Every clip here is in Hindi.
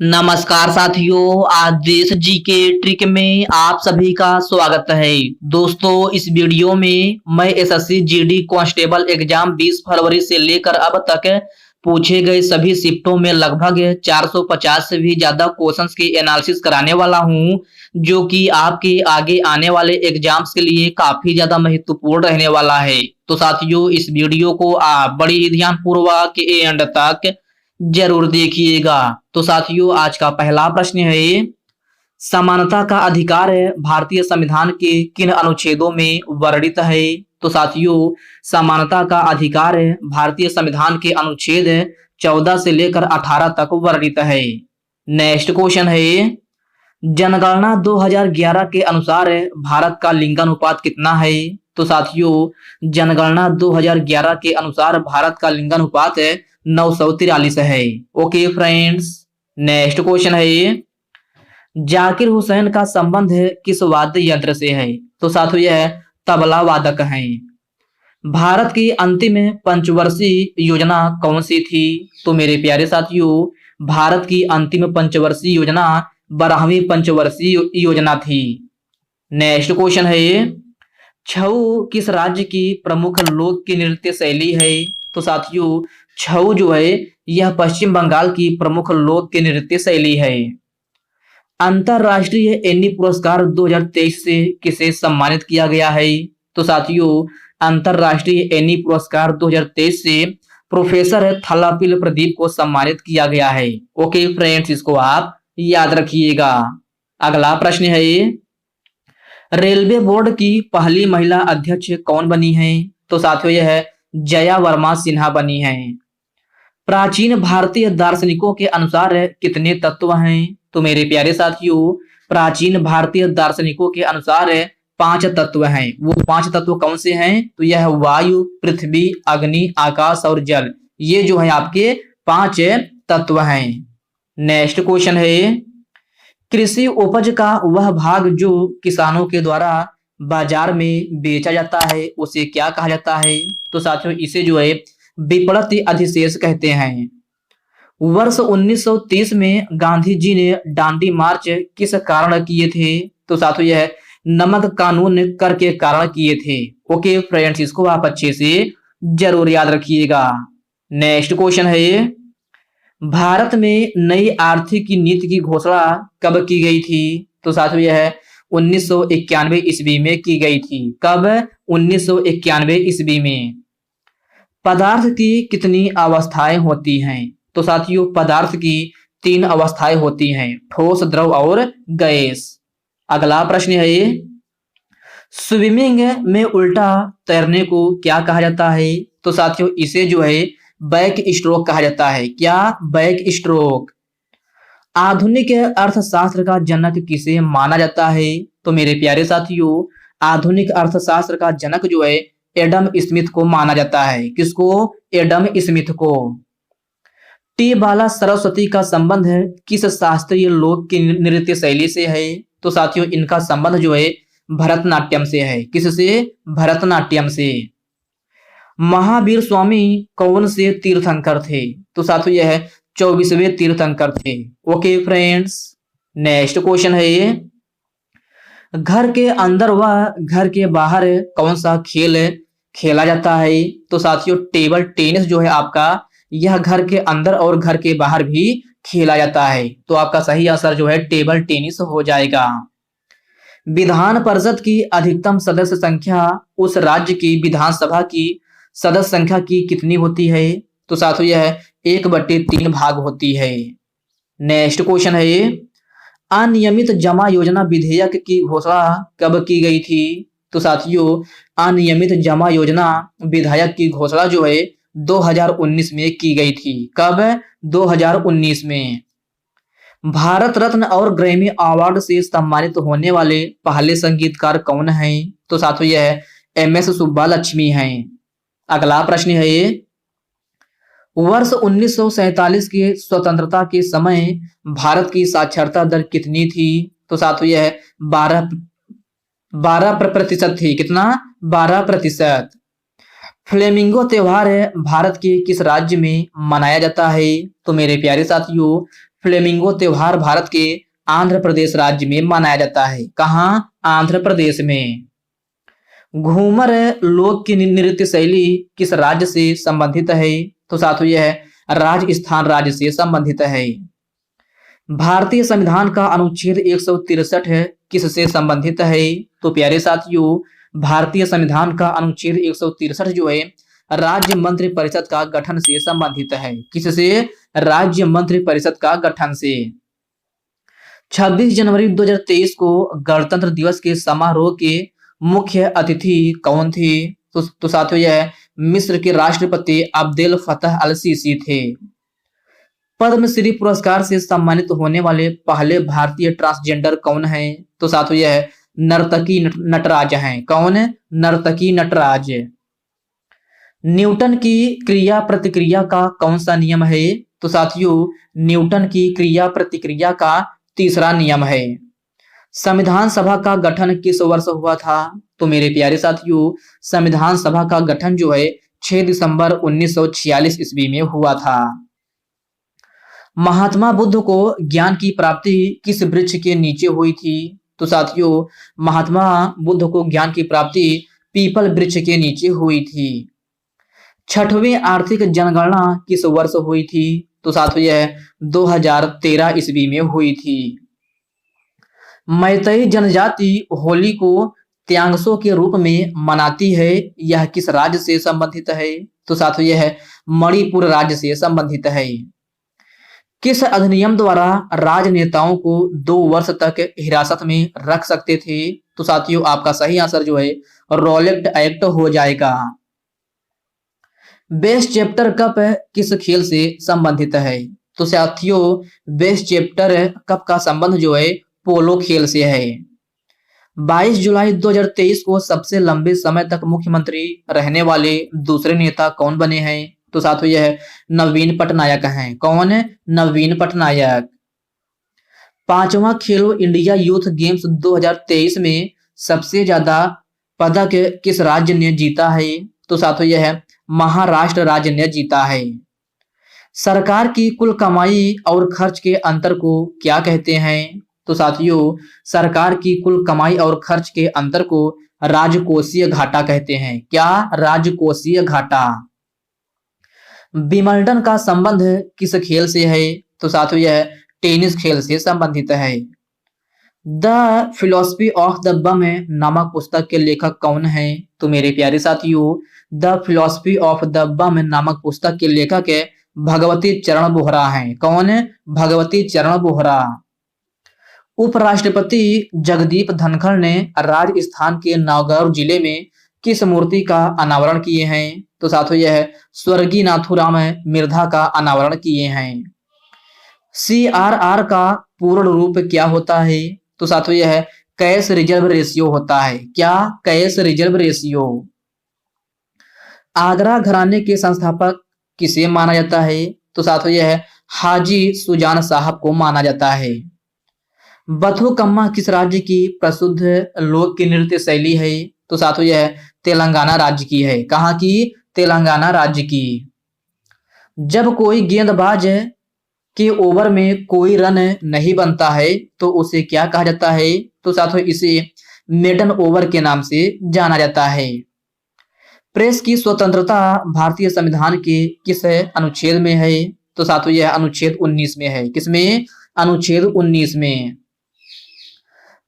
नमस्कार साथियों, आज देश जी के ट्रिक में आप सभी का स्वागत है। दोस्तों, इस वीडियो में मैं एसएससी जीडी कांस्टेबल एग्जाम 20 फरवरी से लेकर अब तक पूछे गए सभी शिफ्टों में लगभग 450 से भी ज्यादा क्वेश्चंस की एनालिसिस कराने वाला हूं, जो कि आपके आगे आने वाले एग्जाम्स के लिए काफी ज्यादा महत्वपूर्ण रहने वाला है। तो साथियों, इस वीडियो को आप बड़ी ही ध्यानपूर्वक एंड तक जरूर देखिएगा। तो साथियों, आज का पहला प्रश्न है, समानता का अधिकार भारतीय संविधान के किन अनुच्छेदों में वर्णित है? तो साथियों, समानता का अधिकार भारतीय संविधान के अनुच्छेद 14 से लेकर 18 तक वर्णित है। नेक्स्ट क्वेश्चन है, जनगणना 2011 के अनुसार भारत का लिंगानुपात कितना है? तो साथियों, जनगणना 2011 के अनुसार भारत का लिंगानुपात 943 है। ओके फ्रेंड्स, नेक्स्ट क्वेश्चन है, जाकिर हुसैन का संबंध किस वाद्य यंत्र से है? तो साथियों, यह तबला वादक हैं। भारत की अंतिम पंचवर्षीय योजना कौन सी थी? तो मेरे प्यारे साथियों, भारत की अंतिम पंचवर्षीय योजना 12वीं पंचवर्षीय योजना थी। नेक्स्ट क्वेश्चन है, छऊ किस राज्य की प्रमुख लोक की नृत्य शैली है? तो साथियों, छऊ जो है यह पश्चिम बंगाल की प्रमुख लोक की नृत्य शैली है। अंतरराष्ट्रीय एनी पुरस्कार 2023 से किसे सम्मानित किया गया है? तो साथियों, अंतरराष्ट्रीय एनी पुरस्कार 2023 से प्रोफेसर थल्लापिल प्रदीप को सम्मानित किया गया है। ओके फ्रेंड्स, इसको आप याद रखिएगा। अगला प्रश्न है, रेलवे बोर्ड की पहली महिला अध्यक्ष कौन बनी है? तो साथियों, यह जया वर्मा सिन्हा बनी है। प्राचीन भारतीय दार्शनिकों के अनुसार कितने तत्व हैं? तो मेरे प्यारे साथियों, प्राचीन भारतीय दार्शनिकों के अनुसार 5 तत्व हैं। वो 5 तत्व कौन से हैं? तो यह वायु, पृथ्वी, अग्नि, आकाश और जल। ये जो है आपके 5 तत्व हैं। नेक्स्ट क्वेश्चन है, कृषि उपज का वह भाग जो किसानों के द्वारा बाजार में बेचा जाता है उसे क्या कहा जाता है? तो साथियों, इसे जो है विपणित अधिशेष कहते हैं। वर्ष 1930 में गांधी जी ने दांडी मार्च किस कारण किए थे? तो साथियों, यह नमक कानून कर के कारण किए थे। ओके फ्रेंड्स, इसको आप अच्छे से जरूर याद रखिएगा। नेक्स्ट क्वेश्चन है, भारत में नई आर्थिक नीति की घोषणा कब की गई थी? तो साथियों, यह 1991 ईस्वी में की गई थी। कब? 1991 ईस्वी में। पदार्थ की कितनी अवस्थाएं होती हैं? तो साथियों, पदार्थ की 3 अवस्थाएं होती हैं, ठोस, द्रव और गैस। अगला प्रश्न है, स्विमिंग में उल्टा तैरने को क्या कहा जाता है? तो साथियों, इसे जो है बैक स्ट्रोक कहा जाता है। क्या? Back stroke. आधुनिक अर्थशास्त्र का जनक किसे माना जाता है? तो मेरे प्यारे साथियों, आधुनिक अर्थशास्त्र का जनक जो है एडम स्मिथ को माना जाता है। किसको? एडम स्मिथ को। टी बाला सरस्वती का संबंध किस शास्त्रीय लोक की नृत्य शैली से है? तो साथियों, इनका संबंध जो है भरतनाट्यम से है। किससे? भरतनाट्यम से। महावीर स्वामी कौन से तीर्थंकर थे? तो साथियों, यह 24वें तीर्थंकर थे। ओके फ्रेंड्स, नेक्स्ट क्वेश्चन है, घर के अंदर व घर के बाहर कौन सा खेल खेला जाता है? तो साथियों, टेबल टेनिस जो है आपका, यह घर के अंदर और घर के बाहर भी खेला जाता है। तो आपका सही आंसर जो है टेबल टेनिस हो जाएगा। विधान परिषद की अधिकतम सदस्य संख्या उस राज्य की विधानसभा की सदस्य संख्या की कितनी होती है? तो साथियों, यह 1/3 भाग होती है। नेक्स्ट क्वेश्चन है, अनियमित जमा योजना विधेयक की घोषणा कब की गई थी? तो साथियों, अनियमित जमा योजना विधेयक की घोषणा जो है 2019 में की गई थी। कब? 2019 में। भारत रत्न और ग्रैमी अवार्ड से सम्मानित होने वाले पहले संगीतकार कौन हैं? तो साथियों, यह एम एस सुब्बालक्ष्मी हैं। अगला प्रश्न है, वर्ष 1947 के स्वतंत्रता के समय भारत की साक्षरता दर कितनी थी? तो साथियों, यह 12% थी। कितना? 12%। फ्लेमिंगो त्योहार भारत के किस राज्य में मनाया जाता है? तो मेरे प्यारे साथियों, फ्लेमिंगो त्योहार भारत के आंध्र प्रदेश राज्य में मनाया जाता है। कहाँ? आंध्र प्रदेश में। घूमर लोक की नृत्य शैली किस राज्य से संबंधित है? तो साथियों यह राजस्थान राज्य से संबंधित है। भारतीय संविधान का अनुच्छेद 163 किससे संबंधित है? तो प्यारे साथियों, भारतीय संविधान का अनुच्छेद 163 जो है राज्य मंत्रिपरिषद का गठन से संबंधित है। किससे? राज्य मंत्रिपरिषद का गठन से। 26 जनवरी 2023 को गणतंत्र दिवस के समारोह के मुख्य अतिथि कौन थे? तो साथियों यह मिस्र के राष्ट्रपति अब्देल फतह अल सीसी थे। पद्मश्री पुरस्कार से सम्मानित होने वाले पहले भारतीय ट्रांसजेंडर कौन है? तो साथियों यह नर्तकी नटराज हैं। कौन? नर्तकी नटराज। न्यूटन की क्रिया प्रतिक्रिया का कौन सा नियम है? तो साथियों न्यूटन की क्रिया प्रतिक्रिया का तीसरा नियम है। संविधान सभा का गठन किस वर्ष हुआ था? तो मेरे प्यारे साथियों संविधान सभा का गठन जो है 6 दिसंबर 1946 ईस्वी में हुआ था। महात्मा बुद्ध को ज्ञान की प्राप्ति किस वृक्ष के नीचे हुई थी? तो साथियों महात्मा बुद्ध को ज्ञान की प्राप्ति पीपल वृक्ष के नीचे हुई थी। 6वीं आर्थिक जनगणना किस वर्ष हुई थी? तो साथियों यह 2013 ईस्वी में हुई थी। मैतेई जनजाति होली को त्यांगसो के रूप में मनाती है, यह किस राज्य से संबंधित है? तो साथियों यह मणिपुर राज्य से संबंधित है। किस अधिनियम द्वारा राजनेताओं को 2 वर्ष तक हिरासत में रख सकते थे? तो साथियों आपका सही आंसर जो है रॉलेट एक्ट हो जाएगा। बेस्ट चैप्टर कप किस खेल से संबंधित है? तो साथियों बेस्ट चैप्टर कप का संबंध जो है पोलो खेल से है। 22 जुलाई 2023 को सबसे लंबे समय तक मुख्यमंत्री रहने वाले दूसरे नेता कौन बने हैं? तो साथियों यह नवीन पटनायक हैं। कौन? नवीन पटनायक। 5वां खेलो इंडिया यूथ गेम्स 2023 में सबसे ज्यादा पदक किस राज्य ने जीता है? तो साथियों यह महाराष्ट्र राज्य ने जीता है। सरकार की कुल कमाई और खर्च के अंतर को क्या कहते हैं? तो साथियों सरकार की कुल कमाई और खर्च के अंतर को राजकोषीय घाटा कहते हैं। क्या? राजकोषीय घाटा। विंबलडन का संबंध किस खेल से है? तो साथियों यह टेनिस खेल से संबंधित है। द फिलॉसफी ऑफ द बम नामक पुस्तक के लेखक कौन है? तो मेरे प्यारे साथियों द फिलॉसफी ऑफ द बम नामक पुस्तक के लेखक है भगवती चरण बोहरा हैं। कौन? भगवती चरण बोहरा। उपराष्ट्रपति जगदीप धनखड़ ने राजस्थान के नागौर जिले में किस मूर्ति का अनावरण किए हैं? तो साथियों यह स्वर्गीय नाथूराम मिर्धा का अनावरण किए हैं। CRR का पूर्ण रूप क्या होता है? तो साथियों यह कैश रिजर्व रेशियो होता है। क्या? Cash reserve ratio. आगरा घराने के संस्थापक किसे माना जाता है? तो साथियों यह हाजी सुजान साहब को माना जाता है। बथुकम्मा किस राज्य की प्रसिद्ध लोक की नृत्य शैली है? तो साथियों यह तेलंगाना राज्य की है। कहाँ की? तेलंगाना राज्य की। जब कोई गेंदबाज के ओवर में कोई रन नहीं बनता है तो उसे क्या कहा जाता है? तो साथियों इसे मेडन ओवर के नाम से जाना जाता है। प्रेस की स्वतंत्रता भारतीय संविधान के किस अनुच्छेद में है? तो साथियों यह अनुच्छेद 19 में है। किसमें? अनुच्छेद 19 में।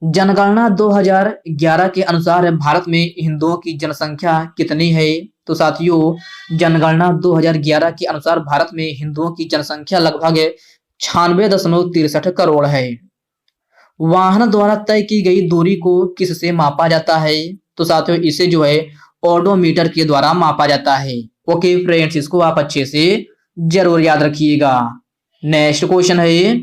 जनगणना 2011 के अनुसार भारत में हिंदुओं की जनसंख्या कितनी है? तो साथियों जनगणना 2011 के अनुसार भारत में हिंदुओं की जनसंख्या लगभग 96.63 करोड़ है। वाहन द्वारा तय की गई दूरी को किससे मापा जाता है? तो साथियों इसे जो है ओडोमीटर के द्वारा मापा जाता है। ओके फ्रेंड्स इसको आप अच्छे से जरूर याद रखिएगा। नेक्स्ट क्वेश्चन है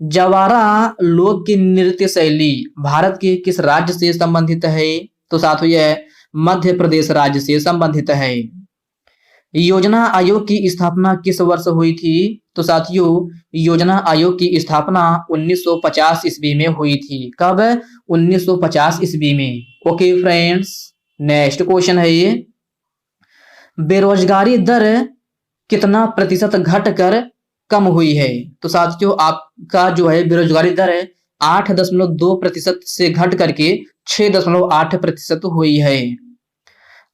जवारा लोक की नृत्य शैली भारत के किस राज्य से संबंधित है? तो साथियों यह मध्य प्रदेश राज्य से संबंधित है। योजना आयोग की स्थापना किस वर्ष हुई थी? तो साथियों योजना आयोग की स्थापना 1950 ईस्वी में हुई थी। कब? 1950 ईस्वी में। ओके फ्रेंड्स नेक्स्ट क्वेश्चन है ये बेरोजगारी दर कितना प्रतिशत घटकर कम हुई है। तो साथियों आपका जो है बेरोजगारी दर है 8.2% से घट करके 6.8% हुई है।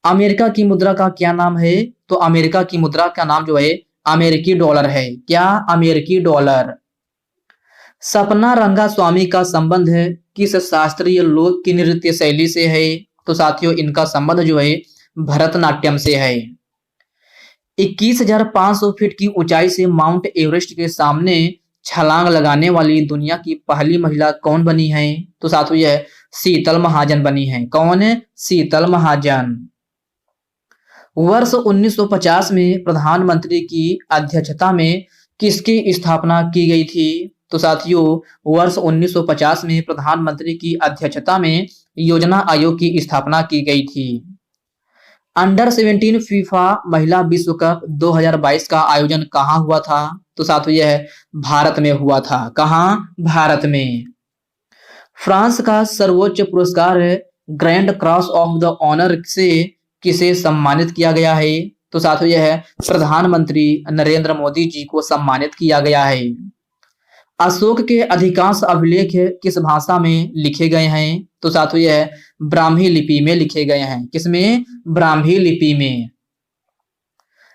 अमेरिका की मुद्रा का क्या नाम है? तो अमेरिका की मुद्रा का नाम जो है अमेरिकी डॉलर है। क्या? अमेरिकी डॉलर। सपना रंगास्वामी का संबंध है किस शास्त्रीय लोक की नृत्य शैली से है? तो साथियों इनका संबंध जो है भरतनाट्यम से है। 21,500 फीट की ऊंचाई से माउंट एवरेस्ट के सामने छलांग लगाने वाली दुनिया की पहली महिला कौन बनी है? तो साथियों यह शीतल महाजन बनी है। कौन है? शीतल महाजन। वर्ष 1950 में प्रधानमंत्री की अध्यक्षता में किसकी स्थापना की गई थी? तो साथियों वर्ष 1950 में प्रधानमंत्री की अध्यक्षता में योजना आयोग की स्थापना की गई थी। अंडर 17 फीफा महिला विश्व कप 2022 का आयोजन कहां हुआ था? तो साथियों यह भारत में हुआ था। कहां? भारत में। फ्रांस का सर्वोच्च पुरस्कार Grand Cross of the Honour से किसे सम्मानित किया गया है? तो साथियों यह प्रधानमंत्री नरेंद्र मोदी जी को सम्मानित किया गया है। अशोक के अधिकांश अभिलेख किस भाषा में लिखे गए हैं? तो साथियों यह ब्राह्मी लिपि में लिखे गए हैं। किसमें? ब्राह्मी लिपि में।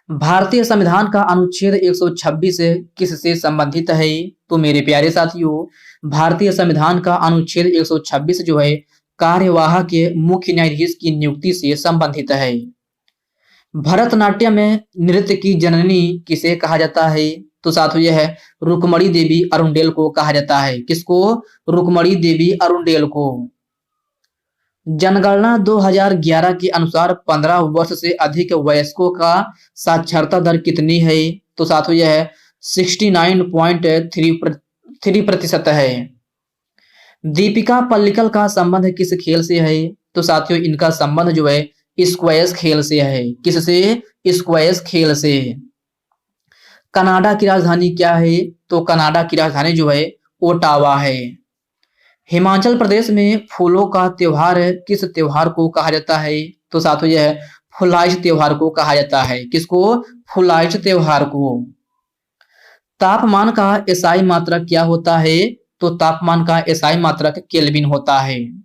भारतीय संविधान का अनुच्छेद 126 किससे संबंधित है? तो मेरे प्यारे साथियों भारतीय संविधान का अनुच्छेद 126 जो है कार्यवाहक के मुख्य न्यायाधीश की नियुक्ति से संबंधित है। भरतनाट्यम में नृत्य की जननी किसे कहा जाता है? तो साथियों यह रुक्मणी देवी अरुंडेल को कहा जाता है। किसको? रुक्मणी देवी अरुंडेल को। जनगणना 2011 के अनुसार 15 वर्ष से अधिक वयस्कों का साक्षरता दर कितनी है? तो साथियों यह 69.3% है। दीपिका पल्लिकल का संबंध किस खेल से है? तो साथियों इनका संबंध जो है स्क्वैश खेल से है। किससे? स्क्वैश खेल से। कनाडा की राजधानी क्या है? तो कनाडा की राजधानी जो है ओटावा है। हिमाचल प्रदेश में फूलों का त्योहार किस त्योहार को कहा जाता है? तो साथियों यह फुलाइश त्योहार को कहा जाता है। किसको? फुलाइश त्योहार को। तापमान का एसआई मात्रक क्या होता है? तो तापमान का एसआई मात्रक केल्विन होता है।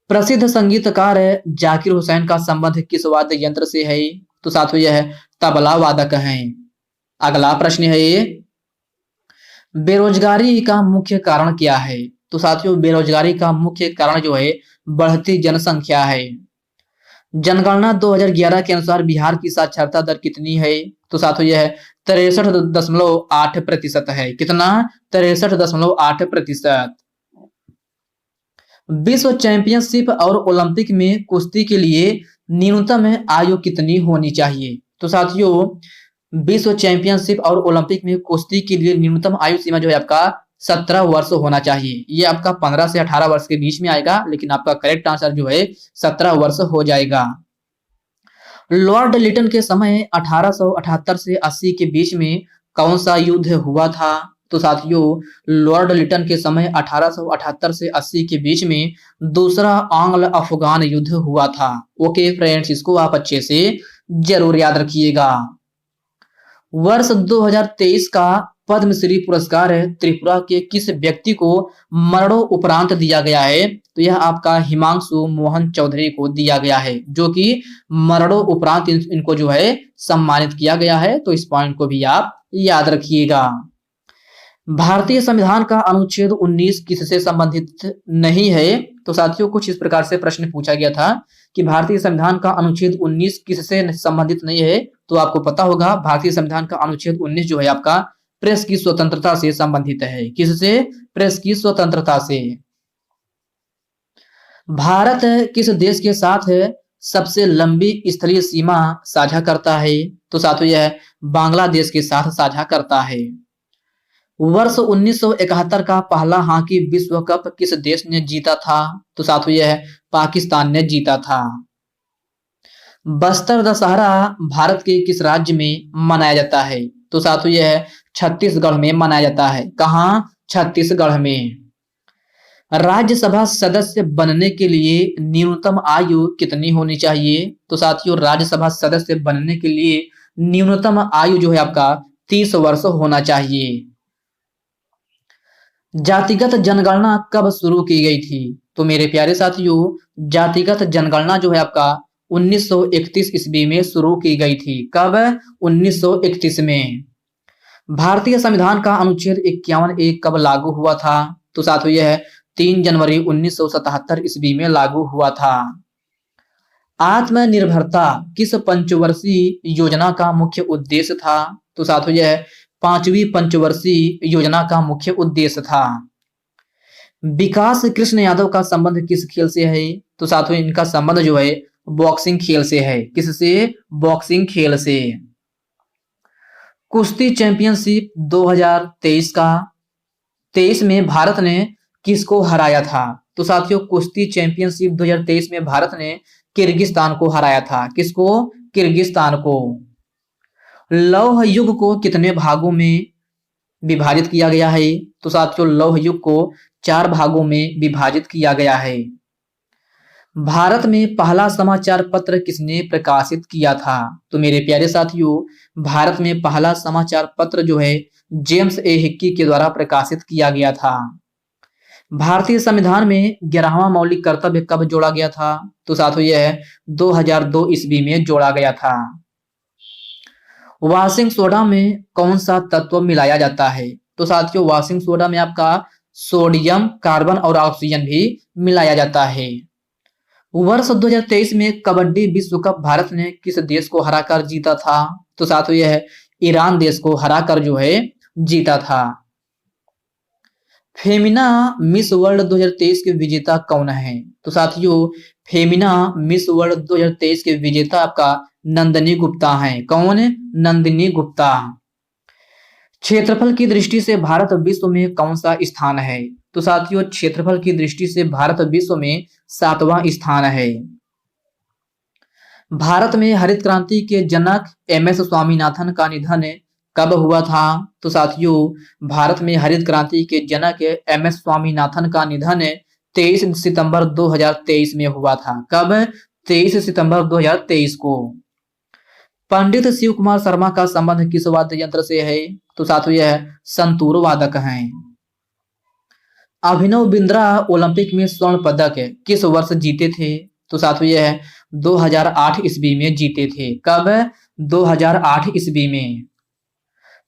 प्रसिद्ध संगीतकार जाकिर हुसैन का संबंध किस वाद्य यंत्र से है? तो साथियों यह तबला वादक हैं। अगला प्रश्न है बेरोजगारी का मुख्य कारण क्या है? तो साथियों बेरोजगारी का मुख्य कारण जो है बढ़ती जनसंख्या है। जनगणना 2011 के अनुसार बिहार की साक्षरता दर कितनी है? तो साथियों यह 63.8% है। कितना? 63.8%। विश्व चैंपियनशिप और ओलंपिक में कुश्ती के लिए न्यूनतम आयु कितनी होनी चाहिए? तो साथियों विश्व चैंपियनशिप और ओलंपिक में कुश्ती के लिए न्यूनतम आयु सीमा जो है आपका 17 वर्ष होना चाहिए। ये आपका 15 से 18 वर्ष के बीच में आएगा, लेकिन आपका करेक्ट आंसर जो है 17 वर्ष हो जाएगा। लॉर्ड लिटन के समय 1878 से 80 के बीच में कौन सा युद्ध हुआ था? तो साथियों लॉर्ड लिटन के समय 1878 से 80 के बीच में दूसरा आंग्ल अफगान युद्ध हुआ था। ओके फ्रेंड्स, इसको आप अच्छे से जरूर याद रखिएगा। वर्ष 2023 का पद्मश्री पुरस्कार त्रिपुरा के किस व्यक्ति को मरणोपरांत दिया गया है? तो यह आपका हिमांशु मोहन चौधरी को दिया गया है, जो कि मरणोपरांत इनको जो है सम्मानित किया गया है। तो इस पॉइंट को भी आप याद रखिएगा। भारतीय संविधान का अनुच्छेद 19 किससे संबंधित नहीं है? तो साथियों कुछ इस प्रकार से प्रश्न पूछा गया था कि भारतीय संविधान का अनुच्छेद 19 किससे संबंधित नहीं है। तो आपको पता होगा भारतीय संविधान का अनुच्छेद 19 जो है आपका प्रेस की स्वतंत्रता से संबंधित है। किससे? प्रेस की स्वतंत्रता से। भारत किस देश के साथ सबसे लंबी स्थलीय सीमा साझा करता है? तो साथियों यह बांग्लादेश के साथ साझा करता है। वर्ष 1971 का पहला हॉकी विश्व कप किस देश ने जीता था? तो साथियों यह पाकिस्तान ने जीता था। बस्तर दशहरा भारत के किस राज्य में मनाया जाता है? तो साथियों यह छत्तीसगढ़ में मनाया जाता है। कहां? छत्तीसगढ़ में। राज्यसभा सदस्य बनने के लिए न्यूनतम आयु कितनी होनी चाहिए? तो साथियों राज्यसभा सदस्य बनने के लिए न्यूनतम आयु जो है आपका 30 वर्ष होना चाहिए। जातिगत जनगणना कब शुरू की गई थी? तो मेरे प्यारे साथियों, जातिगत जनगणना जो है आपका 1931 ईस्वी में शुरू की गई थी। कब? 1931 में। भारतीय संविधान का अनुच्छेद 51A कब लागू हुआ था? तो साथियों यह 3 जनवरी 1977 ईस्वी में लागू हुआ था। आत्मनिर्भरता किस पंचवर्षीय योजना का मुख्य उद्देश्य था? तो साथियों यह 5वीं पंचवर्षीय योजना का मुख्य उद्देश्य था। विकास कृष्ण यादव का संबंध किस खेल से है? तो साथियों इनका संबंध जो है बॉक्सिंग खेल से है। किससे? बॉक्सिंग खेल से। कुश्ती चैंपियनशिप 2023 का 23 में भारत ने किसको हराया था? तो साथियों कुश्ती चैंपियनशिप 2023 में भारत ने किर्गिस्तान को हराया था। किसको? किर्गिस्तान को। लौह युग को कितने भागों में विभाजित किया गया है? तो साथियों लौह युग को 4 भागों में विभाजित किया गया है। भारत में पहला समाचार पत्र किसने प्रकाशित किया था? तो मेरे प्यारे साथियों, भारत में पहला समाचार पत्र जो है जेम्स ए हिक्की के द्वारा प्रकाशित किया गया था। भारतीय संविधान में 11वां मौलिक कर्तव्य कब जोड़ा गया था? तो साथियों यह 2002 ईस्वी में जोड़ा गया था। वॉशिंग सोडा में कौन सा तत्व मिलाया जाता है? तो साथियों वॉशिंग सोडा में आपका सोडियम, कार्बन और ऑक्सीजन भी मिलाया जाता है। वर्ष 2023 में कबड्डी विश्व कप भारत ने किस देश को हराकर जीता था? तो साथियों यह ईरान देश को हराकर जो है जीता था। फेमिना मिस वर्ल्ड 2023 के विजेता कौन है? तो साथियों फेमिना मिस वर्ल्ड 2023 के विजेता आपका नंदिनी गुप्ता हैं। कौन? नंदिनी गुप्ता। क्षेत्रफल की दृष्टि से भारत विश्व में कौन सा स्थान है? तो साथियों क्षेत्रफल की दृष्टि से भारत विश्व में 7वां स्थान है। भारत में हरित क्रांति के जनक MS स्वामीनाथन का निधन कब हुआ था? तो साथियों भारत में हरित क्रांति के जनक MS स्वामीनाथन का निधन 23 सितंबर 2023 में हुआ था। कब? 23 सितंबर 2023 को। पंडित शिव कुमार शर्मा का संबंध किस वाद्य यंत्र से है? तो साथियों यह संतूर वादक हैं। अभिनव बिंद्रा ओलंपिक में स्वर्ण पदक किस वर्ष जीते थे? तो साथियों यह 2008 ईस्वी में जीते थे। कब? 2008 ईस्वी में।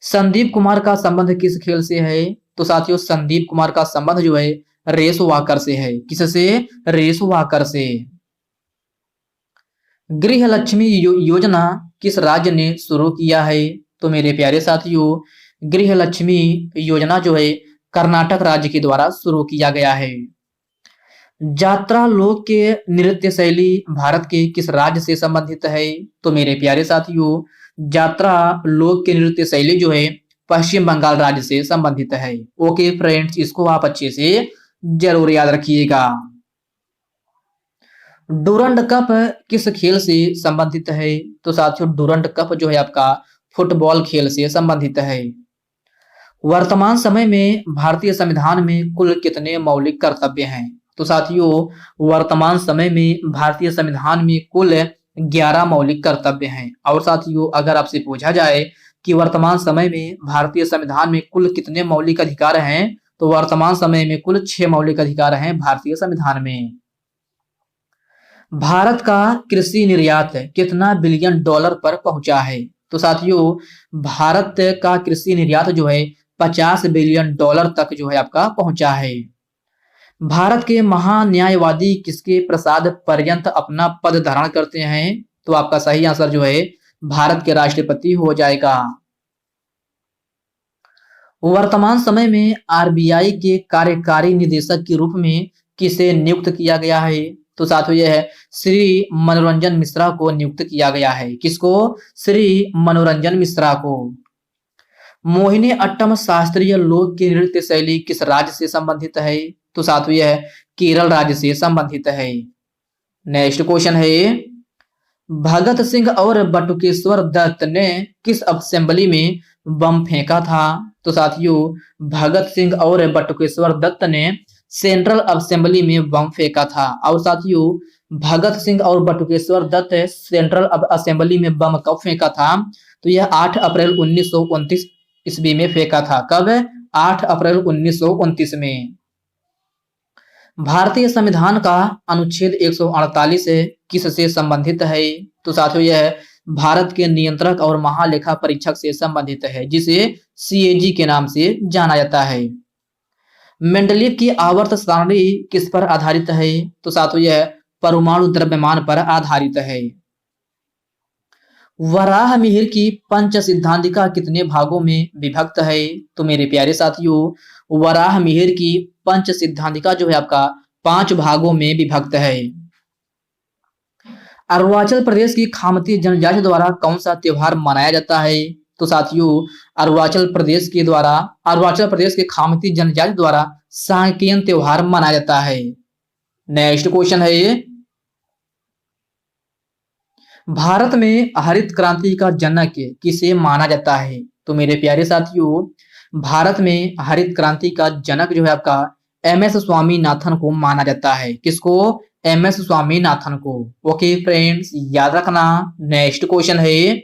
संदीप कुमार का संबंध किस खेल से है? तो साथियों संदीप कुमार का संबंध जो है रेस वॉकर से है। किससे? रेस वॉकर से। गृह लक्ष्मी योजना किस राज्य ने शुरू किया है? तो मेरे प्यारे साथियों गृह लक्ष्मी योजना जो है कर्नाटक राज्य के द्वारा शुरू किया गया है। जात्रा लोक के नृत्य शैली भारत के किस राज्य से संबंधित है? तो मेरे प्यारे साथियों जात्रा लोक के नृत्य शैली जो है पश्चिम बंगाल राज्य से संबंधित है। ओके फ्रेंड्स, इसको आप अच्छे से जरूर याद रखिएगा। डूरंड कप किस खेल से संबंधित है? तो साथियों डूरंड कप जो है आपका फुटबॉल खेल से संबंधित है। वर्तमान समय में भारतीय संविधान में कुल कितने मौलिक कर्तव्य हैं? तो साथियों वर्तमान समय में भारतीय संविधान में कुल 11 मौलिक कर्तव्य हैं। और साथियों अगर आपसे पूछा जाए कि वर्तमान समय में भारतीय संविधान में कुल कितने मौलिक अधिकार हैं, तो वर्तमान समय में कुल 6 मौलिक अधिकार हैं भारतीय संविधान में। भारत का कृषि निर्यात कितना बिलियन डॉलर पर पहुंचा है? तो साथियों भारत का कृषि निर्यात जो है 50 बिलियन डॉलर तक जो है आपका पहुंचा है। भारत के महान्यायवादी किसके प्रसाद पर्यंत अपना पद धारण करते हैं? तो आपका सही आंसर जो है भारत के राष्ट्रपति हो जाएगा। वर्तमान समय में RBI के कार्यकारी निदेशक के रूप में किसे नियुक्त किया गया है? तो साथियों यह है श्री मनोरंजन मिश्रा को नियुक्त किया गया है। किसको? श्री मनोरंजन मिश्रा को। मोहिनी अट्टम शास्त्रीय लोक की नृत्य शैली किस राज्य से संबंधित है? तो साथियों यह केरल राज्य से संबंधित है। नेक्स्ट क्वेश्चन है भगत सिंह और बटुकेश्वर दत्त ने किस असेंबली में बम फेंका था? तो साथियों भगत सिंह और बटुकेश्वर दत्त ने सेंट्रल असेंबली में बम फेंका था। और साथियों भगत सिंह और बटुकेश्वर दत्त सेंट्रल असेंबली में बम कब फेंका था? तो यह 8 अप्रैल 1929 ईस्वी में फेंका था। कब? 8 अप्रैल 1929 में। भारतीय संविधान का अनुच्छेद 148 किससे संबंधित है? तो साथियों यह भारत के नियंत्रक और महालेखा परीक्षक से संबंधित है, जिसे सीएजी के नाम से जाना जाता है। मेंडलीव की आवर्त सारणी किस पर आधारित है? तो साथियों यह परमाणु द्रव्यमान पर आधारित है। वराह मिहिर की पंच सिद्धांतिका कितने भागों में विभक्त है? तो मेरे प्यारे साथियों वराह मिहिर की पंच सिद्धांतिका जो है आपका 5 भागों में विभक्त है। अरुणाचल प्रदेश की खामती जनजाति द्वारा कौन सा त्योहार मनाया जाता है? तो साथियों अरुणाचल प्रदेश के खामती जनजाति द्वारा सांकेन त्योहार मनाया जाता है। नेक्स्ट क्वेश्चन है ये, भारत में हरित क्रांति का जनक किसे माना जाता है? तो मेरे प्यारे साथियों भारत में हरित क्रांति का जनक जो है आपका एमएस स्वामीनाथन को माना जाता है। किसको? एमएस स्वामीनाथन को। ओके फ्रेंड्स, याद रखना। नेक्स्ट क्वेश्चन है,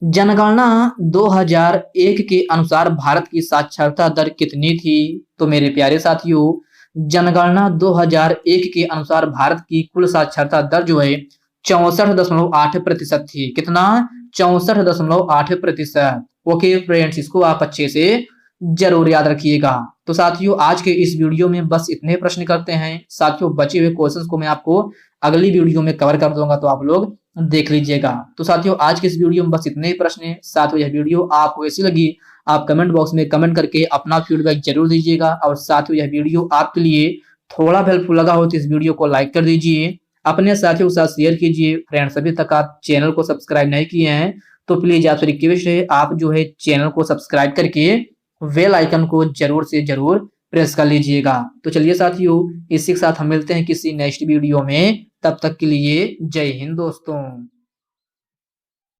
जनगणना 2001 के अनुसार भारत की साक्षरता दर कितनी थी? तो मेरे प्यारे साथियों जनगणना 2001 के अनुसार भारत की कुल साक्षरता दर जो है 64.8% थी। कितना? 64.8%। ओके फ्रेंड्स, इसको आप अच्छे से जरूर याद रखिएगा। तो साथियों आज के इस वीडियो में बस इतने प्रश्न करते हैं। साथियों बचे हुए क्वेश्चंस को मैं आपको अगली वीडियो में कवर कर दूंगा, तो आप लोग देख लीजिएगा। तो साथियों आज के इस वीडियो में बस इतने ही प्रश्न हैं। साथियों यह वीडियो आपको कैसी लगी आप कमेंट बॉक्स में कमेंट करके अपना फीडबैक जरूर दीजिएगा। और साथियों यह वीडियो आपके लिए थोड़ा भी हेल्पफुल लगा हो तो इस वीडियो को लाइक कर दीजिए, अपने साथियों के साथ शेयर कीजिए। फ्रेंड्स अभी तक आप चैनल को सब्सक्राइब नहीं किए हैं तो प्लीज आपसे रिक्वेस्ट है आप जो है चैनल को सब्सक्राइब करके बेल आइकन को जरूर से जरूर प्रेस कर लीजिएगा। तो चलिए साथियों इसी के साथ हम मिलते हैं किसी नेक्स्ट वीडियो में। तब तक के लिए जय हिंद दोस्तों।